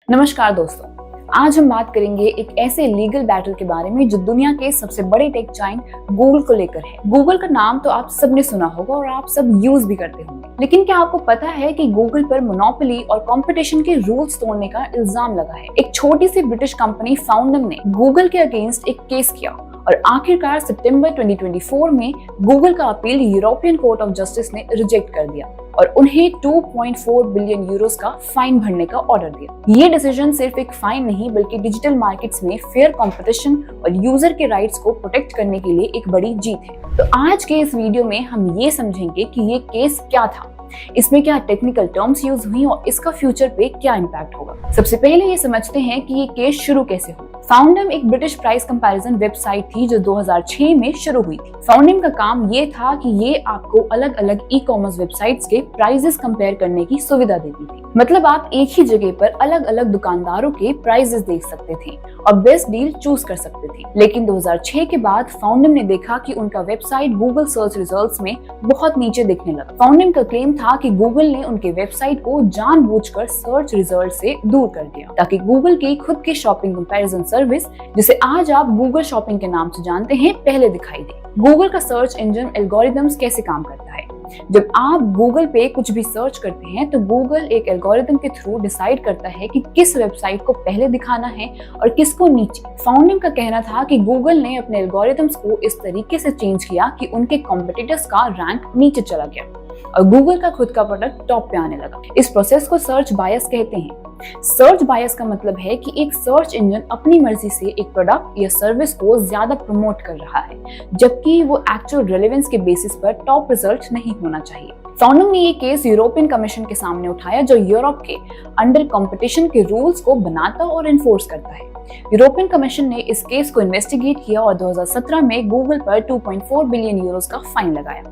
नमस्कार दोस्तों, आज हम बात करेंगे एक ऐसे लीगल बैटल के बारे में जो दुनिया के सबसे बड़े टेक जायंट गूगल को लेकर है। गूगल का नाम तो आप सबने सुना होगा और आप सब यूज भी करते होंगे, लेकिन क्या आपको पता है कि गूगल पर मोनोपोली और कंपटीशन के रूल्स तोड़ने का इल्जाम लगा है। एक छोटी सी ब्रिटिश कंपनी फाउंडम ने गूगल के अगेंस्ट एक केस किया और आखिरकार सितंबर 2024 में गूगल का appeal European court of justice ने रिजेक्ट कर दिया और उन्हें 2.4 बिलियन यूरोस का फाइन भरने का ऑर्डर दिया। ये डिसीजन सिर्फ एक फाइन नहीं बल्कि डिजिटल मार्केट्स में फेयर कंपटीशन और यूजर के राइट्स को प्रोटेक्ट करने के लिए एक बड़ी जीत है। तो आज के इस वीडियो में हम ये समझेंगे कि ये केस क्या था, इसमें क्या टेक्निकल टर्म्स यूज हुई और इसका फ्यूचर पे क्या इम्पैक्ट होगा। सबसे पहले ये समझते हैं कि ये केस शुरू कैसे हुआ। फाउंडम एक ब्रिटिश प्राइस कंपैरिजन वेबसाइट थी जो 2006 में शुरू हुई थी। फाउंडम का काम ये था कि ये आपको अलग अलग ई कॉमर्स वेबसाइट्स के प्राइजेस कंपेयर करने की सुविधा देती थी। मतलब आप एक ही जगह पर अलग अलग दुकानदारों के प्राइजेस देख सकते थे और बेस्ट डील चूज कर सकते थे। लेकिन 2006 के बाद फाउंडम ने देखा कि उनका वेबसाइट गूगल सर्च रिजल्ट्स में बहुत नीचे दिखने लगा। फाउंडम का क्लेम था कि गूगल ने उनके वेबसाइट को जानबूझकर सर्च रिजल्ट से दूर कर दिया ताकि गूगल की खुद की शॉपिंग कंपैरिजन सर्विस, जिसे आज आप गूगल शॉपिंग के नाम से जानते हैं, पहले दिखाई दे। गूगल का सर्च इंजन एल्गोरिथम्स कैसे काम करता है? जब आप गूगल पे कुछ भी सर्च करते हैं तो गूगल एक एल्गोरिथम के थ्रू डिसाइड करता है कि किस वेबसाइट को पहले दिखाना है और किसको नीचे। फाउंडम का कहना था कि गूगल ने अपने एल्गोरिथम्स को इस तरीके से चेंज किया कि उनके कॉम्पिटिटर्स का रैंक नीचे चला गया और गूगल का खुद का प्रोडक्ट टॉप पे आने लगा। इस प्रोसेस को सर्च बायस कहते हैं। सर्च बायस का मतलब है कि एक सर्च इंजन अपनी मर्जी से एक प्रोडक्ट या सर्विस को ज्यादा प्रमोट कर रहा है, जबकि वो एक्चुअल रेलेवेंस के बेसिस पर टॉप रिजल्ट नहीं होना चाहिए। फाउंडम ने ये केस यूरोपियन कमीशन के सामने उठाया जो यूरोप के अंडर कंपटीशन के रूल्स को बनाता और एनफोर्स करता है। यूरोपियन कमीशन ने इस केस को इन्वेस्टिगेट किया और 2017 में गूगल पर 2.4 बिलियन यूरोस का फाइन लगाया,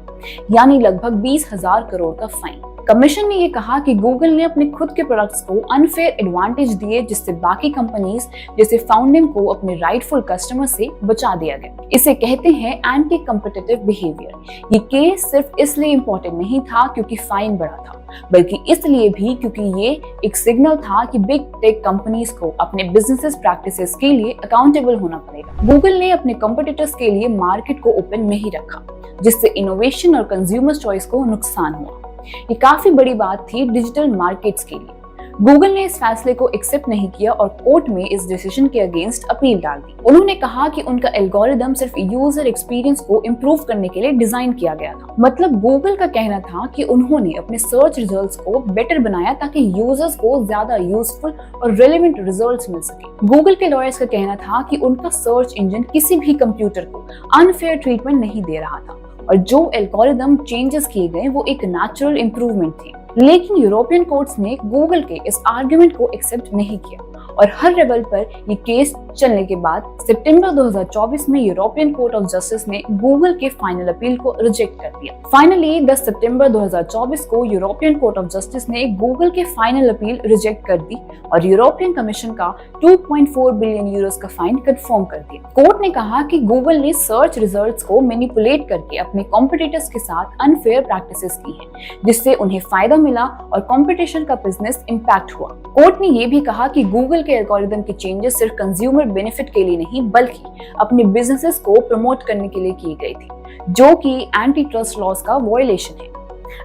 यानी लगभग 20,000 करोड़ का फाइन। कमीशन ने ये कहा कि गूगल ने अपने खुद के प्रोडक्ट्स को अनफेयर एडवांटेज दिए, जिससे बाकी कंपनीज जैसे फाउंडम को अपने राइटफुल कस्टमर से बचा दिया गया। इसे कहते हैं एंटी कॉम्पिटिटिव बिहेवियर। ये केस सिर्फ इसलिए इम्पोर्टेंट नहीं था क्योंकि फाइन बढ़ा था, बल्कि इसलिए भी क्योंकि ये एक सिग्नल था कि बिग टेक कंपनीज को अपने बिजनेस प्रैक्टिसेस के लिए अकाउंटेबल होना पड़ेगा। गूगल ने अपने कॉम्पिटिटर्स के लिए मार्केट को ओपन नहीं रखा, जिससे इनोवेशन और कंज्यूमर चॉइस को नुकसान हुआ। ये काफी बड़ी बात थी डिजिटल मार्केट्स के लिए। गूगल ने इस फैसले को एक्सेप्ट नहीं किया और कोर्ट में इस डिसीजन के अगेंस्ट अपील डाल दी। उन्होंने कहा कि उनका एल्गोरिथम सिर्फ यूजर एक्सपीरियंस को इम्प्रूव करने के लिए डिजाइन किया गया था। मतलब गूगल का कहना था कि उन्होंने अपने सर्च रिजल्ट्स को बेटर बनाया ताकि यूजर्स को ज्यादा यूजफुल और रेलेवेंट रिजल्ट्स मिल सके। गूगल के लॉयर्स का कहना था कि उनका सर्च इंजन किसी भी कंप्यूटर को अनफेयर ट्रीटमेंट नहीं दे रहा था और जो एल्गोरिथम चेंजेस किए गए वो एक नेचुरल इंप्रूवमेंट थे। लेकिन यूरोपियन कोर्ट्स ने गूगल के इस आर्गुमेंट को एक्सेप्ट नहीं किया और हर लेवल पर ये केस चलने के बाद सितंबर 2024 में यूरोपियन कोर्ट ऑफ जस्टिस ने गूगल के फाइनल अपील को रिजेक्ट कर दिया। फाइनली 10 सितंबर 2024 को यूरोपियन कोर्ट ऑफ जस्टिस ने गूगल के फाइनल अपील रिजेक्ट कर दी और यूरोपियन कमीशन का 2.4 बिलियन यूरोस का फाइन कंफर्म कर दिया। कोर्ट ने कहा कि गूगल ने सर्च रिजल्ट्स को मैनिपुलेट करके अपने कॉम्पिटिटर्स के साथ अनफेयर प्रैक्टिसेस की हैं, जिससे उन्हें फायदा मिला और कंपटीशन का बिजनेस इंपैक्ट हुआ। कोर्ट ने यह भी कहा कि गूगल के एल्गोरिथम के चेंजेस सिर्फ कंज्यूमर बेनिफिट के लिए नहीं बल्कि अपने बिजनेसेस को प्रमोट करने के लिए किए गए थे, जो कि एंटी ट्रस्ट लॉज का वायलेशन है।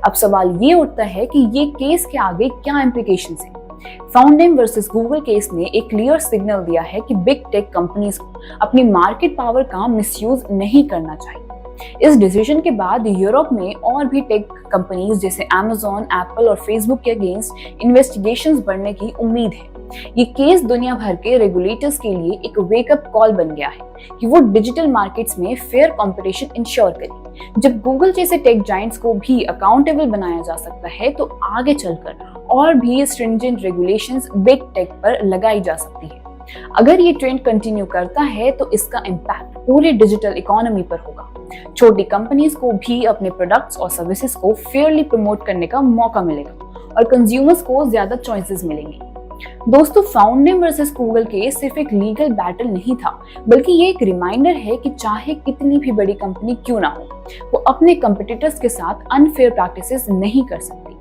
अब सवाल ये उठता है कि ये केस के आगे क्या इम्प्लीकेशंस हैं। फाउंडम वर्सेस गूगल केस ने एक क्लियर सिग्नल दिया है कि बिग टेक कंपनीज को अपनी मार्केट पावर का मिसयूज नहीं करना चाहिए। इस डिसीजन के बाद यूरोप में और भी टेक कंपनीज जैसे Amazon, एप्पल और फेसबुक के अगेंस्ट इन्वेस्टिगेशंस बढ़ने की उम्मीद है। ये केस दुनिया भर के रेगुलेटर्स के लिए एक वेकअप कॉल बन गया है कि वो डिजिटल मार्केट्स में फेयर कंपटीशन इंश्योर करें। जब गूगल जैसे टेक जायंट्स को भी अकाउंटेबल बनाया जा सकता है तो आगे चलकर और भी स्ट्रिंजेंट रेगुलेशंस बिग टेक पर लगाई जा सकती है। अगर ये ट्रेंड कंटिन्यू करता है तो इसका इम्पैक्ट पूरी डिजिटल इकोनॉमी पर होगा। छोटी कंपनीज को भी अपने प्रोडक्ट्स और सर्विसेज को फेयरली प्रमोट करने का मौका मिलेगा और कंज्यूमर्स को ज्यादा चॉइसेस मिलेंगी। दोस्तों, फाउंडम वर्सेस गूगल केस सिर्फ एक लीगल बैटल नहीं था, बल्कि ये एक रिमाइंडर है कि चाहे कितनी भी बड़ी कंपनी क्यों ना हो, वो अपने कंपटीटर्स के साथ अनफेयर प्रैक्टिसेस नहीं कर सकती।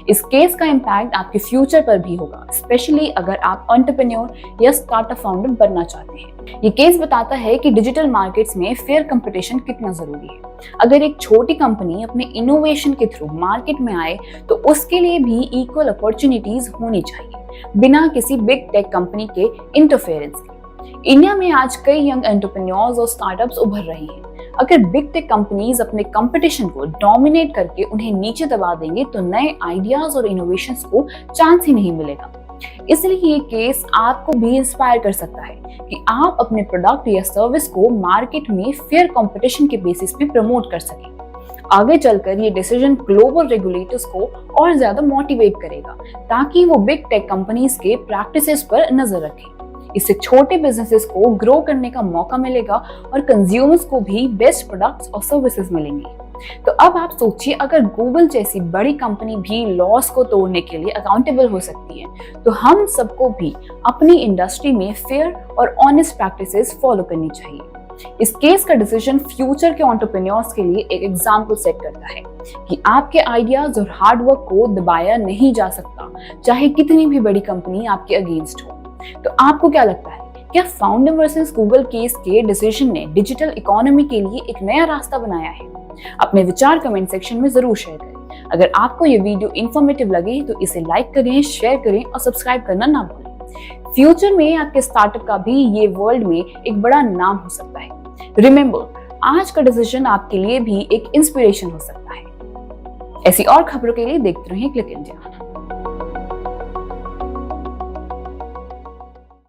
इस केस का इम्पैक्ट आपके फ्यूचर पर भी होगा, स्पेशली अगर आप एंटरप्रेन्योर या स्टार्टअप फाउंडर बनना चाहते हैं। ये केस बताता है कि डिजिटल मार्केट्स में फेयर कंपटीशन कितना जरूरी है। अगर एक छोटी कंपनी अपने इनोवेशन के थ्रू मार्केट में आए तो उसके लिए भी इक्वल अपॉर्चुनिटीज होनी चाहिए, बिना किसी बिग टेक कंपनी के इंटरफेरेंस के। इंडिया में आज कई यंग एंटरप्रेन्योर्स और स्टार्टअप्स उभर रहे हैं। अगर बिग टेक कंपनीज अपने कंपटीशन को डोमिनेट करके उन्हें नीचे दबा देंगे तो नए आइडियाज और इनोवेशंस को चांस ही नहीं मिलेगा। इसलिए ये केस आपको भी इंस्पायर कर सकता है कि आप अपने प्रोडक्ट या सर्विस को मार्केट में फेयर कंपटीशन के बेसिस पे प्रमोट कर सकें। आगे चलकर ये डिसीजन ग्लोबल रेगुलेटर्स को और ज्यादा मोटिवेट करेगा, ताकि वो बिग टेक कंपनीज के प्रैक्टिसेस पर नजर रखें। इससे छोटे बिजनेसेस को ग्रो करने का मौका मिलेगा और कंज्यूमर्स को भी बेस्ट प्रोडक्ट्स और सर्विसेज मिलेंगे। तो अब आप सोचिए, अगर गूगल जैसी बड़ी कंपनी भी लॉस को तोड़ने के लिए अकाउंटेबल हो सकती है, तो हम सबको भी अपनी इंडस्ट्री में फेयर और ऑनेस्ट प्रैक्टिसेस फॉलो करनी चाहिए। इस केस का डिसीजन फ्यूचर के एंटरप्रेन्योर्स के लिए एक एग्जाम्पल सेट करता है कि आपके आइडियाज और हार्डवर्क को दबाया नहीं जा सकता, चाहे कितनी भी बड़ी कंपनी आपके अगेंस्ट हो। तो आपको क्या लगता है, क्या फाउंडर वर्सेस गूगल केस के डिसीजन ने डिजिटल इकोनॉमी के लिए एक नया रास्ता बनाया है? अपने विचार कमेंट सेक्शन में जरूर शेयर करें। अगर आपको ये वीडियो इंफॉर्मेटिव लगे तो इसे लाइक करें, शेयर करें और सब्सक्राइब करना ना भूलें। फ्यूचर में आपके स्टार्टअप का भी ये वर्ल्ड में एक बड़ा नाम हो सकता है। रिमेंबर, आज का डिसीजन आपके लिए भी एक इंस्पिरेशन हो सकता है। ऐसी और खबरों के लिए देखते रहें क्लिक इंडिया।